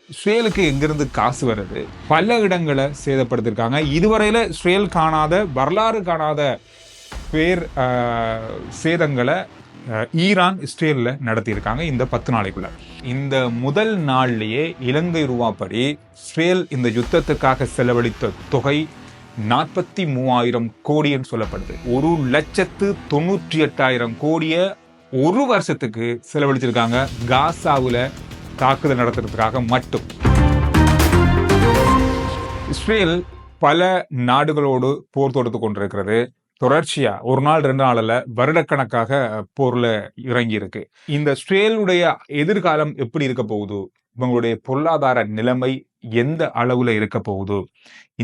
இஸ்ரேலுக்கு எங்கிருந்து காசு வருது? பல இடங்களை சேதப்படுத்திருக்காங்க. இதுவரையில இஸ்ரேல் காணாத, வரலாறு காணாத பேர் சேதங்களை ஈரான் இஸ்ரேல்ல நடத்தியிருக்காங்க இந்த 10 நாளைக்குள்ள. இந்த முதல் நாள்லயே இலங்கை ரூபாப்படி இஸ்ரேல் இந்த யுத்தத்துக்காக செலவழித்த தொகை 43,000 கோடின்னு சொல்லப்படுது. 1,98,000 கோடிய ஒரு வருஷத்துக்கு செலவழிச்சிருக்காங்க காசாவுல தாக்குதல் நடத்துறதுக்காக மட்டும். இஸ்ரேல் பல நாடுகளோடு போர் தொடுத்து கொண்டிருக்கிறது. தொடர்ச்சியா ஒரு நாள் 2 நாள் அல்ல, வருடக்கணக்காக போர்ல இறங்கி இருக்கு. இந்த இஸ்ரேலுடைய எதிர்காலம் எப்படி இருக்க போகுது, இவங்களுடைய பொருளாதார நிலைமை எந்த அளவுல இருக்க போகுது,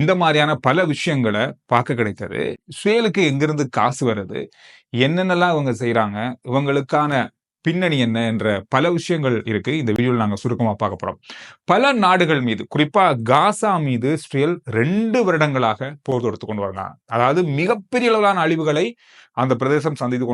இந்த மாதிரியான பல விஷயங்களை பார்க்க கிடைத்தது. இஸ்ரேலுக்கு எங்கிருந்து காசு வருது, என்னென்னலாம் இவங்க செய்யறாங்க, இவங்களுக்கான பின்னணி என்ன என்ற பல விஷயங்கள் இருக்கு. இந்த வீடியோவில் நாங்கள் சுருக்கமா பார்க்க போறோம். பல நாடுகள் மீது, குறிப்பா காசா மீது இஸ்ரேல் 2 வருடங்களாக போர் தொடுத்து கொண்டு வராங்க. அதாவது மிகப்பெரிய அளவிலான அழிவுகளை அந்த பிரதேசம் சந்தித்து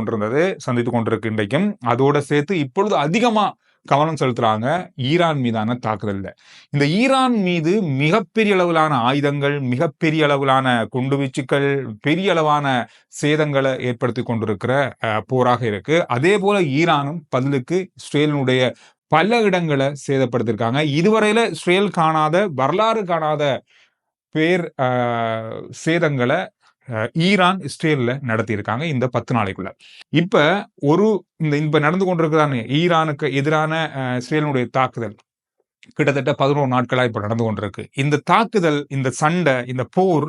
கொண்டிருக்கு இன்றைக்கும். அதோட சேர்த்து இப்பொழுது அதிகமா கவனம் செலுத்துறாங்க ஈரான் மீதான தாக்குதல்ல. இந்த ஈரான் மீது மிகப்பெரிய அளவிலான ஆயுதங்கள், மிகப்பெரிய அளவிலான குண்டுவீச்சுக்கள், பெரிய அளவான சேதங்களை ஏற்படுத்தி கொண்டிருக்கிற போராக இருக்கு. அதே போல ஈரானும் பதிலுக்கு இஸ்ரேலினுடைய பல இடங்களை சேதப்படுத்திருக்காங்க. இதுவரையில இஸ்ரேல் காணாத, வரலாறு காணாத பேர் சேதங்களை ஈரான் இஸ்ரேல்ல நடத்தியிருக்காங்க இந்த 10 நாளைக்குள்ள. இப்ப இப்ப நடந்து கொண்டிருக்கிறாங்க ஈரானுக்கு எதிரான இஸ்ரேலினுடைய தாக்குதல் கிட்டத்தட்ட 11 நாட்களா இப்ப நடந்து கொண்டிருக்கு. இந்த தாக்குதல், இந்த சண்டை, இந்த போர்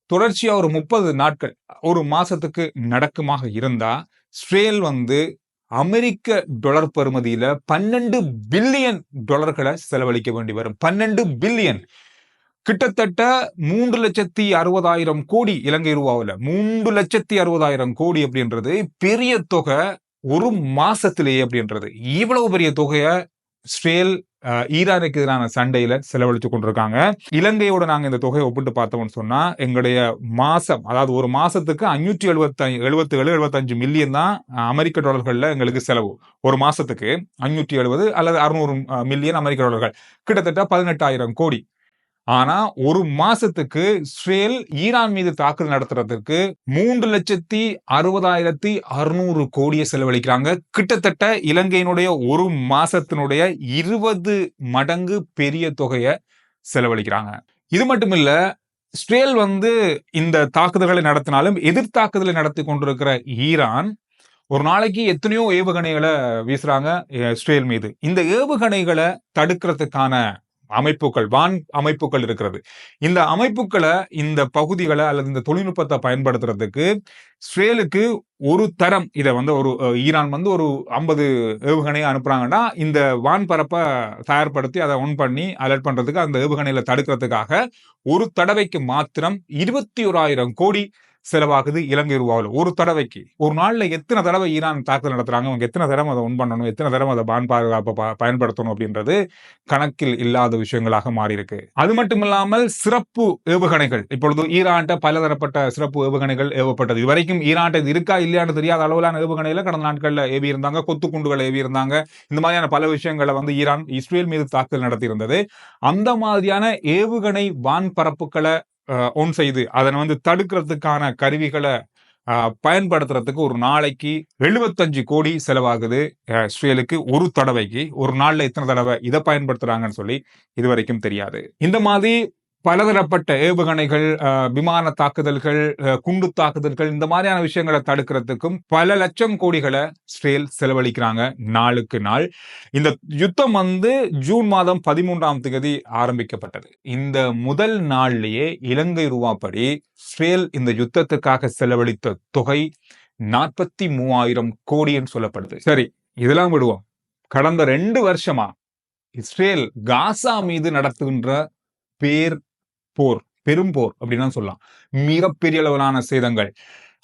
தொடர்ச்சியா ஒரு 30 நாட்கள், ஒரு மாசத்துக்கு நடக்குமாக இருந்தா இஸ்ரேல் அமெரிக்க டாலர் பெறுமதியில 12 பில்லியன் டாலர்களை செலவழிக்க வேண்டி வரும். 12 பில்லியன், கிட்டத்தட்ட 3,60,000 கோடி இலங்கை ரூபாவில். 3,60,000 கோடி அப்படின்றது பெரிய தொகை ஒரு மாசத்திலேயே. அப்படின்றது இவ்வளவு பெரிய தொகையை இஸ்ரேல் ஈரானுக்கு எதிரான சண்டையில செலவழிச்சு கொண்டிருக்காங்க. இலங்கையோட நாங்க இந்த தொகையை ஒப்பிட்டு பார்த்தோம்னு சொன்னா, எங்களுடைய மாசம், அதாவது ஒரு மாசத்துக்கு 577-75 மில்லியன் தான் அமெரிக்க டாலர்கள்ல எங்களுக்கு செலவு. ஒரு மாசத்துக்கு 570 அல்லது 600 மில்லியன் அமெரிக்க டாலர்கள், கிட்டத்தட்ட 18,000 கோடி. ஆனா ஒரு மாசத்துக்கு இஸ்ரேல் ஈரான் மீது தாக்குதல் நடத்துறதுக்கு 3,60,600 கோடியை செலவழிக்கிறாங்க. கிட்டத்தட்ட இலங்கையினுடைய ஒரு மாசத்தினுடைய 20 மடங்கு பெரிய தொகையை செலவழிக்கிறாங்க. இது மட்டும் இல்ல, இஸ்ரேல் இந்த தாக்குதல்களை நடத்தினாலும் எதிர்த்தாக்குதலை நடத்தி கொண்டிருக்கிற ஈரான் ஒரு நாளைக்கு எத்தனையோ ஏவுகணைகளை வீசுறாங்க இஸ்ரேல் மீது. இந்த ஏவுகணைகளை தடுக்கிறதுக்கான அமைப்புகள், வான் அமைப்புகள் இருக்கிறது. இந்த அமைப்புகளை, இந்த பகுதிகளை அல்லது இந்த தொழில்நுட்பத்தை பயன்படுத்துறதுக்கு இஸ்ரேலுக்கு ஒரு தரம் இதை ஒரு ஈரான் ஒரு 50 ஏவுகணையை அனுப்புறாங்கன்னா, இந்த வான்பரப்பை தயார்படுத்தி அதை ஒன் பண்ணி அலர்ட் பண்றதுக்கு, அந்த ஏவுகணையில தடுக்கிறதுக்காக ஒரு தடவைக்கு மாத்திரம் 21,000 கோடி செலவாகுது இலங்கை ரூபாவில். ஒரு தடவைக்கு. ஒரு நாள்ல எத்தனை தடவை ஈரான் தாக்குதல் நடத்துறாங்க, அவங்க எத்தனை தடவை அதை ஒன் பண்ணணும், எத்தனை தடவை அதை வான் பாதுகாப்பை பயன்படுத்தணும் அப்படின்றது கணக்கில் இல்லாத விஷயங்களாக மாறி இருக்கு. அது மட்டும் இல்லாமல் சிறப்பு ஏவுகணைகள், இப்பொழுது ஈரான்ட்ட பலதரப்பட்ட சிறப்பு ஏவுகணைகள் ஏவப்பட்டது. இதுவரைக்கும் ஈரான்ட்ட இது இருக்கா இல்லையான்னு தெரியாத அளவிலான ஏவுகணைகளை கடந்த நாட்கள்ல ஏவி இருந்தாங்க. கொத்து குண்டுகளை ஏவி இருந்தாங்க. இந்த மாதிரியான பல விஷயங்களை ஈரான் இஸ்ரேல் மீது தாக்குதல் நடத்தி இருந்தது. அந்த மாதிரியான ஏவுகணை வான் பரப்புகளை ஒன் செய்து அதனை தடுக்கிறதுக்கான கருவிகளை பயன்படுத்துறதுக்கு ஒரு நாளைக்கு 75 கோடி செலவாகுது இஸ்ரேலுக்கு. ஒரு தடவைக்கு. ஒரு நாள்ல எத்தனை தடவை இதை பயன்படுத்துறாங்கன்னு சொல்லி இதுவரைக்கும் தெரியாது. இந்த மாதிரி பலதரப்பட்ட ஏவுகணைகள், விமான தாக்குதல்கள், குண்டு தாக்குதல்கள், இந்த மாதிரியான விஷயங்களை தடுக்கிறதுக்கும் பல லட்சம் கோடிகளை இஸ்ரேல் செலவழிக்கிறாங்க நாளுக்கு நாள். இந்த யுத்தம் ஜூன் மாதம் 13ஆம் தேதி ஆரம்பிக்கப்பட்டது. இந்த முதல் நாள்லயே இலங்கை ரூபாப்படி இஸ்ரேல் இந்த யுத்தத்துக்காக செலவழித்த தொகை 43,000 கோடின்னு சொல்லப்படுது. சரி, இதெல்லாம் விடுவோம். கடந்த 2 வருஷமா இஸ்ரேல் காசா மீது நடத்துகின்ற பெரும் போர் அப்படின்னா சொல்லலாம். மிகப்பெரிய அளவிலான சேதங்கள்,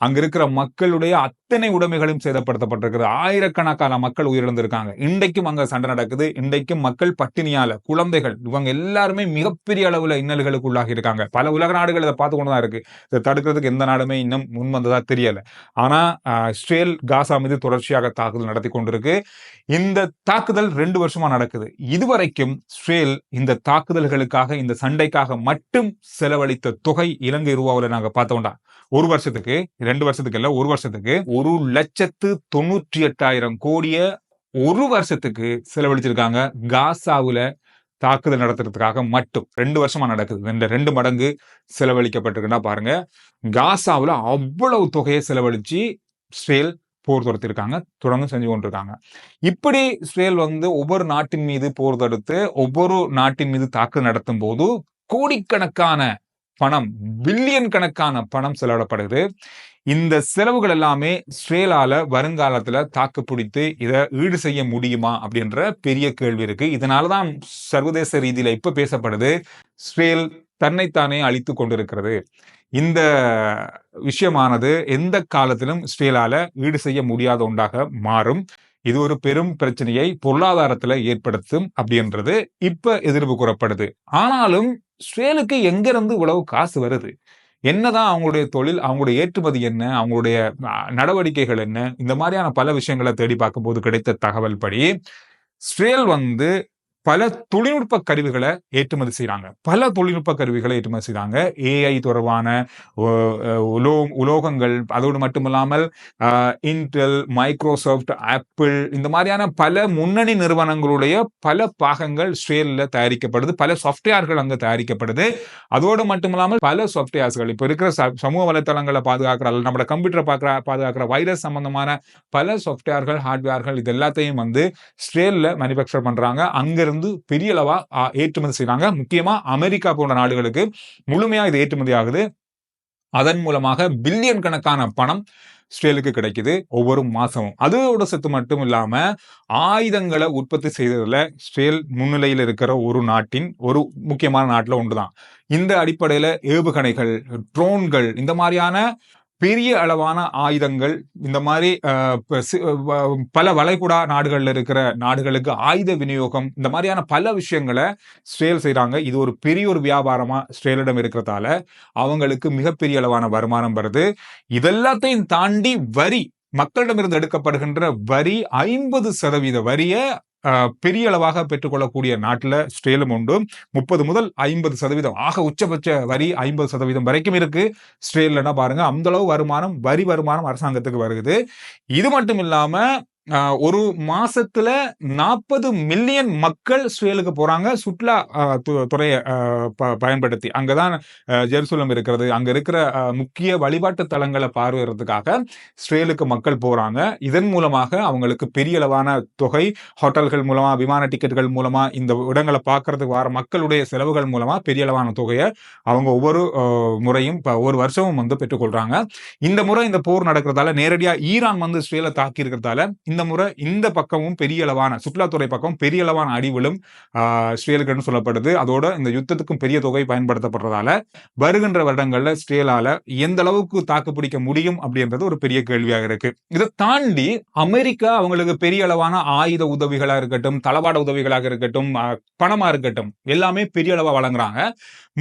அங்க இருக்கிற மக்களுடைய அத்தனை உடைமைகளும் சேதப்படுத்தப்பட்டிருக்கிறது. ஆயிரக்கணக்கான மக்கள் உயிரிழந்திருக்காங்க. இன்றைக்கும் அங்க சண்டை நடக்குது. இன்றைக்கும் மக்கள் பட்டினியால, குழந்தைகள் இவங்க எல்லாருமே மிகப்பெரிய அளவுல இன்னல்களுக்கு உள்ளாகி இருக்காங்க. பல உலக நாடுகள் இதை பார்த்து கொண்டுதான் இருக்கு. இதை தடுக்கிறதுக்கு எந்த நாடுமே இன்னும் முன் வந்ததா தெரியல. ஆனா இஸ்ரேல் காசா மீது தொடர்ச்சியாக தாக்குதல் நடத்தி கொண்டிருக்கு. இந்த தாக்குதல் 2 வருஷமா நடக்குது. இதுவரைக்கும் இஸ்ரேல் இந்த தாக்குதல்களுக்காக, இந்த சண்டைக்காக மட்டும் செலவழித்த தொகை இலங்கை ரூபாவில் நாங்க பார்த்தோம்டா, ஒரு வருஷத்துக்கு, 2 வருஷத்துக்கு இல்ல, ஒரு வருஷத்துக்கு 1,98,000 கோடிய ஒரு வருஷத்துக்கு செலவழிச்சிருக்காங்க காசாவுல தாக்குதல் நடத்துறதுக்காக மட்டும். 2 வருஷமா நடக்குது. இந்த 2 மடங்கு செலவழிக்கப்பட்டிருக்குன்னா பாருங்க. காசாவுல அவ்வளவு தொகையை செலவழிச்சு இஸ்ரேல் போர் தொடுத்திருக்காங்க, தொடர்ந்து செஞ்சு கொண்டிருக்காங்க. இப்படி இஸ்ரேல் ஒவ்வொரு நாட்டின் மீது போர் தொடுத்து, ஒவ்வொரு நாட்டின் மீது தாக்குதல் நடத்தும் போது கோடிக்கணக்கான பணம், பில்லியன் கணக்கான பணம் செலவிடப்படுது. இந்த செலவுகள் எல்லாமே இஸ்ரேலால வருங்காலத்துல தாக்கு பிடித்து இதை ஈடு செய்ய முடியுமா அப்படின்ற பெரிய கேள்வி இருக்கு. இதனாலதான் சர்வதேச ரீதியில இப்ப பேசப்படுது, இஸ்ரேல் தன்னைத்தானே அழித்து கொண்டிருக்கிறது. இந்த விஷயமானது எந்த காலத்திலும் இஸ்ரேலால ஈடு செய்ய முடியாத ஒன்றாக மாறும். இது ஒரு பெரும் பிரச்சனையை பொருளாதாரத்துல ஏற்படுத்தும் அப்படின்றது இப்ப எதிர்ப்பு கூறப்படுது. ஆனாலும் இஸ்ரேலுக்கு எங்க இருந்து இவ்வளவு காசு வருது? என்னதான் அவங்களுடைய தொழில், அவங்களுடைய ஏற்றுமதி என்ன, அவங்களுடைய நடவடிக்கைகள் என்ன, இந்த மாதிரியான பல விஷயங்களை தேடி பார்க்கும்போது கிடைத்த தகவல் படி இஸ்ரேல் பல தொழில்நுட்ப கருவிகளை ஏற்றுமதி செய்யறாங்க. பல தொழில்நுட்ப கருவிகளை ஏற்றுமதி செய்யறாங்க. ஏஐ தொடர்பான உலோகங்கள், அதோடு மட்டுமில்லாமல் இன்டெல், மைக்ரோசாஃப்ட், ஆப்பிள் இந்த மாதிரியான பல முன்னணி நிறுவனங்களுடைய பல பாகங்கள் இஸ்ரேலில் தயாரிக்கப்படுது. பல சாஃப்ட்வேர்கள் அங்க தயாரிக்கப்படுது. அதோடு மட்டுமில்லாமல் பல சாஃப்ட்வேர்ஸ்கள் இப்ப இருக்கிற சமூக வலைத்தளங்களை பாதுகாக்கிற, நம்மளோட கம்ப்யூட்டரை பாதுகாக்கிற வைரஸ் சம்பந்தமான பல சாஃப்ட்வேர்கள், ஹார்ட்வேர்கள் இது எல்லாத்தையும் இஸ்ரேல்ல மேனுஃபேக்சர் பண்றாங்க. அங்கிருந்து பெரிய அளவா ஏற்றுமதி செய்றாங்க. முக்கியமா அமெரிக்கா போன்ற நாடுகளுக்கு முழுமையா இது ஏற்றுமதி ஆகுது. அதன் மூலமாக பில்லியன் கணக்கான பணம் இஸ்ரேலுக்கு கிடைக்குது ஒவ்வொரு மாசமும். அதோட சத்து மட்டும் இல்லாம ஆயுதங்களை உற்பத்தி செய்ததுல இஸ்ரேல் முன்னிலையில் இருக்கிற ஒரு முக்கியமான நாட்டுல ஒன்றுதான். இந்த அடிப்படையில ஏவுகணைகள், ட்ரோன்கள், இந்த மாதிரியான பெரிய அளவான ஆயுதங்கள், இந்த மாதிரி பல வளைகுடா நாடுகள்ல இருக்கிற நாடுகளுக்கு ஆயுத விநியோகம், இந்த மாதிரியான பல விஷயங்களை இஸ்ரேல் செய்யறாங்க. இது ஒரு பெரிய ஒரு வியாபாரமா இஸ்ரேலிடம் இருக்கிறதால அவங்களுக்கு மிகப்பெரிய அளவான வருமானம் வருது. இதெல்லாத்தையும் தாண்டி வரி, மக்களிடமிருந்து எடுக்கப்படுகின்ற வரி 50% வரிய பெரிய அளவாக பெற்றுக்கொள்ளக்கூடிய நாட்டில் இஸ்ரேலும் உண்டு. 30 முதல் 50% ஆக உச்சபட்ச வரி 50% வரைக்கும் இருக்கு இஸ்ரேல்னா பாருங்க. அந்த அளவு வரி வருமானம் அரசாங்கத்துக்கு வருகிறது. இது மட்டும் இல்லாம ஒரு மாசத்துல 40 மில்லியன் மக்கள் இஸ்ரேலுக்கு போறாங்க சுற்றுலா துறையை பயன்படுத்தி. அங்கதான் ஜெருசலம் இருக்கிறது. அங்க இருக்கிற முக்கிய வழிபாட்டு தலங்களை பார்வையிடுறதுக்காக இஸ்ரேலுக்கு மக்கள் போறாங்க. இதன் மூலமாக அவங்களுக்கு பெரிய அளவான தொகை, ஹோட்டல்கள் மூலமா, விமான டிக்கெட்டுகள் மூலமா, இந்த இடங்களை பார்க்கறதுக்கு வர மக்களுடைய செலவுகள் மூலமா பெரிய அளவான தொகையை அவங்க ஒவ்வொரு முறையும் ஒரு வருஷமும் பெற்றுக்கொள்றாங்க. இந்த முறை இந்த போர் நடக்கிறதால நேரடியா ஈரான் இஸ்ரேலை தாக்கி இருக்கிறதால இந்த முறை இந்த பக்கமும் பெரிய அளவான சுற்றுலாத்துறை பக்கம் பெரிய அளவான அடிவிலும் இஸ்ரேலுக்கு சொல்லப்படுது. அதோட இந்த யுத்தத்துக்கும் பெரிய தொகை பயன்படுத்தப்படுறதால வருகின்ற வருடங்கள்ல இஸ்ரேலால எந்த அளவுக்கு தாக்கு பிடிக்க முடியும் அப்படின்றது ஒரு பெரிய கேள்வியாக இருக்கு. இதை தாண்டி அமெரிக்கா அவங்களுக்கு பெரிய அளவான ஆயுத உதவிகளா இருக்கட்டும், தளவாட உதவிகளாக இருக்கட்டும், பணமா இருக்கட்டும், எல்லாமே பெரிய அளவா வழங்குறாங்க.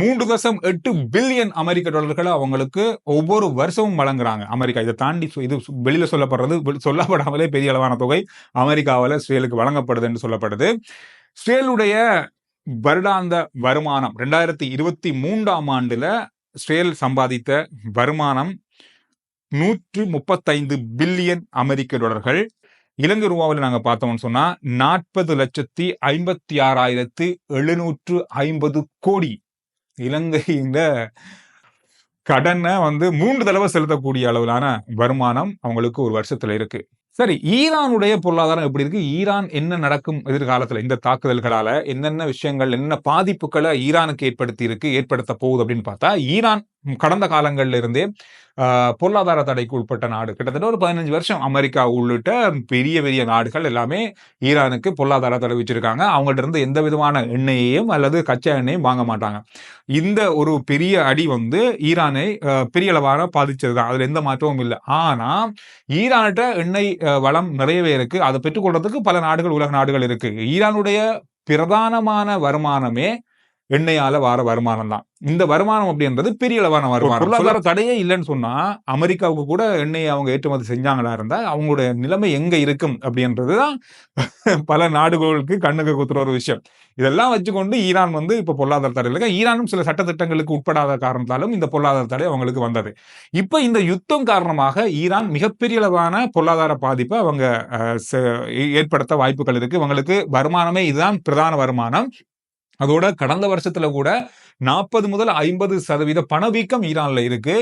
3.8 பில்லியன் அமெரிக்க டாலர்களை அவங்களுக்கு ஒவ்வொரு வருஷமும் வழங்குறாங்க அமெரிக்கா. இதை தாண்டி இது வெளியில சொல்லப்படாமலே பெரிய அளவான தொகை அமெரிக்காவில் இஸ்ரேலுக்கு வழங்கப்படுது என்று சொல்லப்படுது. இஸ்ரேலுடைய வருடாந்த வருமானம் 2023ஆம் ஆண்டுல இஸ்ரேல் சம்பாதித்த வருமானம் 135 பில்லியன் அமெரிக்க டாலர்கள். இலங்கை ரூபாவில் நாங்க பார்த்தோம்னு சொன்னா 40,56,750 கோடி. இலங்கையில கடனை 3 தடவை செலுத்தக்கூடிய அளவிலான வருமானம் அவங்களுக்கு ஒரு வருஷத்துல இருக்கு. சரி, ஈரானுடைய பொருளாதாரம் எப்படி இருக்கு? ஈரான் என்ன நடக்கும் எதிர்காலத்துல? இந்த தாக்குதல்களால என்னென்ன விஷயங்கள், என்ன பாதிப்புகளை ஈரானுக்கு ஏற்படுத்த போகுது அப்படின்னு பார்த்தா, ஈரான் கடந்த காலங்கள்ல இருந்தே பொருளாதார தடைக்கு உட்பட்ட நாடு. கிட்டத்தட்ட ஒரு 15 வருஷம் அமெரிக்கா உள்ளிட்ட பெரிய பெரிய நாடுகள் எல்லாமே ஈரானுக்கு பொருளாதார தடை விதிச்சிருக்காங்க. அவங்கள்ட்ட இருந்து எந்த விதமான எண்ணெயையும் அல்லது கச்சா எண்ணெயும் வாங்க மாட்டாங்க. இந்த ஒரு பெரிய அடி வந்து ஈரானை பெரிய அளவான பாதிச்சது தான். அதுல எந்த மாற்றமும் இல்ல. ஆனா ஈரான்கிட்ட எண்ணெய் வளம் நிறையவே இருக்கு. அதை பெற்றுக்கொள்றதுக்கு பல நாடுகள், உலக நாடுகள் இருக்கு. ஈரானுடைய பிரதானமான வருமானமே எண்ணெயால வார வருமானம் தான். இந்த வருமானம் அப்படின்றது பெரிய அளவான வருமானம். பொருளாதார தடையே இல்லைன்னு சொன்னா அமெரிக்காவுக்கு கூட எண்ணெயை அவங்க ஏற்றுமதி செஞ்சாங்களா இருந்தா அவங்களுடைய நிலைமை எங்க இருக்கும் அப்படின்றதுதான் பல நாடுகளுக்கு கண்ணுக்கு குத்துற ஒரு விஷயம். இதெல்லாம் வச்சுக்கொண்டு ஈரான் வந்து இப்ப பொருளாதார தடை இல்லை. ஈரானும் சில சட்டத்திட்டங்களுக்கு உட்படாத காரணத்தாலும் இந்த பொருளாதார தடை அவங்களுக்கு வந்தது. இப்ப இந்த யுத்தம் காரணமாக ஈரான் மிகப்பெரிய அளவான பொருளாதார பாதிப்பை அவங்க ஏற்படுத்த வாய்ப்புகள் இருக்கு. இவங்களுக்கு வருமானமே இதுதான் பிரதான வருமானம். அதோட கடந்த வருஷத்துல கூட 40 முதல் 50% பணவீக்கம் ஈரான்ல இருக்கு.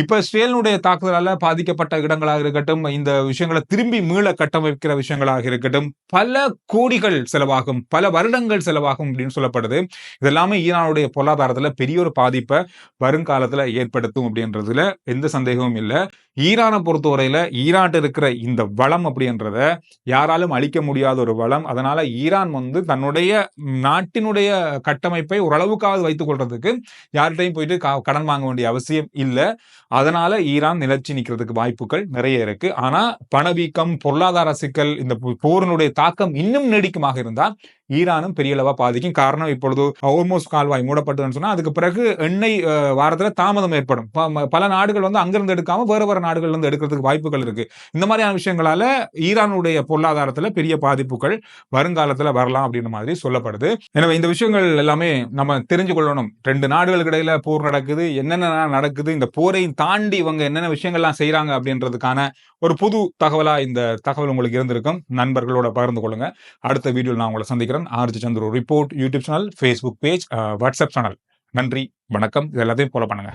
இப்ப இஸ்ரேலுடைய தாக்குதலால பாதிக்கப்பட்ட இடங்களாக இருக்கட்டும், இந்த விஷயங்களை திரும்பி மீள கட்டமைக்கிற விஷயங்களாக இருக்கட்டும், பல கோடிகள் செலவாகும், பல வருடங்கள் செலவாகும் அப்படின்னு சொல்லப்படுது. இதெல்லாமே ஈரானுடைய பொருளாதாரத்துல பெரிய ஒரு பாதிப்பை வருங்காலத்துல ஏற்படுத்தும் அப்படின்றதுல எந்த சந்தேகமும் இல்லை. ஈரானை பொறுத்தவரையில ஈரான் இருக்கிற இந்த வளம் அப்படின்றத யாராலும் அழிக்க முடியாத ஒரு வளம். அதனால ஈரான் வந்து தன்னுடைய நாட்டினுடைய கட்டமைப்பை ஓரளவுக்காவது வைத்துக் கொள்றதுக்கு யார்கிட்டையும் போயிட்டு கடன் வாங்க வேண்டிய அவசியம் இல்லை. அதனால ஈரான் நிலைச்சு நிற்கிறதுக்கு வாய்ப்புகள் நிறைய இருக்கு. ஆனா பணவீக்கம், பொருளாதார சிக்கல், இந்த போரினுடைய தாக்கம் இன்னும் நீடிக்குமாக இருந்தா ஈரானும் பெரிய அளவா பாதிக்கும். காரணம் இப்பொழுது ஹோர்முஸ் கால்வாய் மூடப்பட்டதுன்னு சொன்னா அதுக்கு பிறகு எண்ணெய் வாரத்துல தாமதம் ஏற்படும். பல நாடுகள் வந்து அங்கிருந்து எடுக்காம வேற நாடுகள்ல இருந்து எடுக்கிறதுக்கு வாய்ப்புகள் இருக்கு. இந்த மாதிரியான விஷயங்களால ஈரானுடைய பொருளாதாரத்துல பெரிய பாதிப்புகள் வருங்காலத்துல வரலாம் அப்படின்ற மாதிரி சொல்லப்படுது. எனவே இந்த விஷயங்கள் எல்லாமே நம்ம தெரிஞ்சு கொள்ளணும். 2 நாடுகளுக்கு இடையில போர் நடக்குது, என்னென்ன நடக்குது, இந்த போரை தாண்டி இவங்க என்னென்ன விஷயங்கள்லாம் செய்யறாங்க அப்படின்றதுக்கான ஒரு புது தகவலா இந்த தகவல் உங்களுக்கு இருந்திருக்கும். நண்பர்களோட பகிர்ந்து கொள்ளுங்க. அடுத்த வீடியோவில் நான் உங்களை சந்திக்கிறேன். RG Chandru report YouTube channel, Facebook page, WhatsApp channel. நன்றி, வணக்கம். இது எல்லாத்தையும் ஃபாலோ பண்ணுங்க.